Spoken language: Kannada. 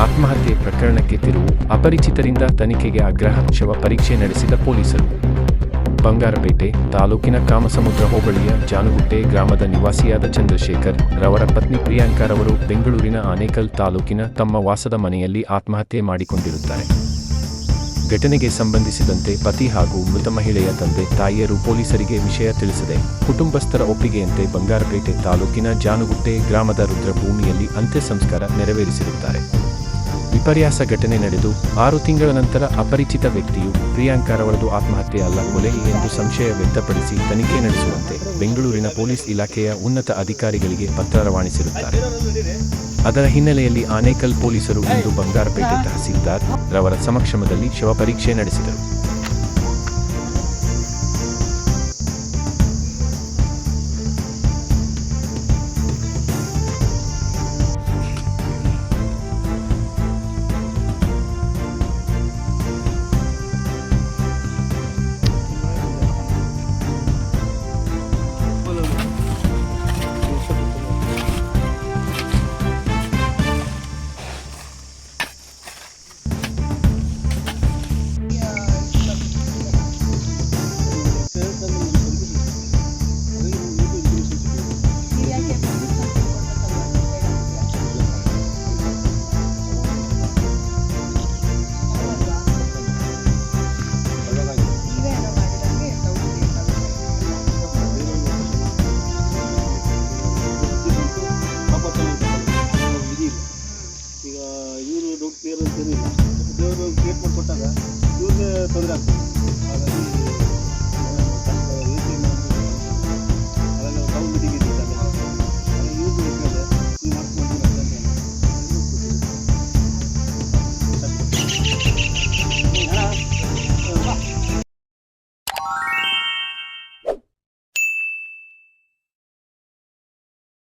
ಆತ್ಮಹತ್ಯೆ ಪ್ರಕರಣಕ್ಕೆ ತಿರುವು, ಅಪರಿಚಿತರಿಂದ ತನಿಖೆಗೆ ಆಗ್ರಹ, ಶವ ಪರೀಕ್ಷೆ ನಡೆಸಿದ ಪೊಲೀಸರು. ಬಂಗಾರಪೇಟೆ ತಾಲೂಕಿನ ಕಾಮಸಮುದ್ರ ಹೋಬಳಿಯ ಜಾನುಗುಟ್ಟೆ ಗ್ರಾಮದ ನಿವಾಸಿಯಾದ ಚಂದ್ರಶೇಖರ್ ರವರ ಪತ್ನಿ ಪ್ರಿಯಾಂಕರವರು ಬೆಂಗಳೂರಿನ ಆನೇಕಲ್ ತಾಲೂಕಿನ ತಮ್ಮ ವಾಸದ ಮನೆಯಲ್ಲಿ ಆತ್ಮಹತ್ಯೆ ಮಾಡಿಕೊಂಡಿರುತ್ತಾರೆ. ಘಟನೆಗೆ ಸಂಬಂಧಿಸಿದಂತೆ ಪತಿ ಹಾಗೂ ಮೃತ ಮಹಿಳೆಯ ತಂದೆ ತಾಯಿಯರು ಪೊಲೀಸರಿಗೆ ವಿಷಯ ತಿಳಿಸದೆ ಕುಟುಂಬಸ್ಥರ ಒಪ್ಪಿಗೆಯಂತೆ ಬಂಗಾರಪೇಟೆ ತಾಲೂಕಿನ ಜಾನುಗುಟ್ಟೆ ಗ್ರಾಮದ ರುದ್ರಭೂಮಿಯಲ್ಲಿ ಅಂತ್ಯ ಸಂಸ್ಕಾರ ನೆರವೇರಿಸಿರುತ್ತಾರೆ. ವಿಪರ್ಯಾಸ ಘಟನೆ ನಡೆದು 6 ತಿಂಗಳ ನಂತರ ಅಪರಿಚಿತ ವ್ಯಕ್ತಿಯು ಪ್ರಿಯಾಂಕರವರದು ಆತ್ಮಹತ್ಯೆ ಅಲ್ಲ ಕೊಲೆ ಎಂದು ಸಂಶಯ ವ್ಯಕ್ತಪಡಿಸಿ ತನಿಖೆ ನಡೆಸುವಂತೆ ಬೆಂಗಳೂರಿನ ಪೊಲೀಸ್ ಇಲಾಖೆಯ ಉನ್ನತ ಅಧಿಕಾರಿಗಳಿಗೆ ಪತ್ರ ರವಾನಿಸಿರುತ್ತಾರೆ. ಅದರ ಹಿನ್ನೆಲೆಯಲ್ಲಿ ಆನೇಕಲ್ ಪೊಲೀಸರು ಇಂದು ಬಂಗಾರಪೇಟೆ ತಹಸೀಲ್ದಾರ್ ರವರ ಸಮಕ್ಷಮದಲ್ಲಿ ಶವ ಪರೀಕ್ಷೆ ನಡೆಸಿದರು. ದೇವರು ಟ್ರೀಟ್ಮೆಂಟ್ ಕೊಟ್ಟಾಗ ಇವ್ರಿಗೆ ತೊಂದರೆ ಆಗ್ತದೆ. ಹಾಗಾಗಿ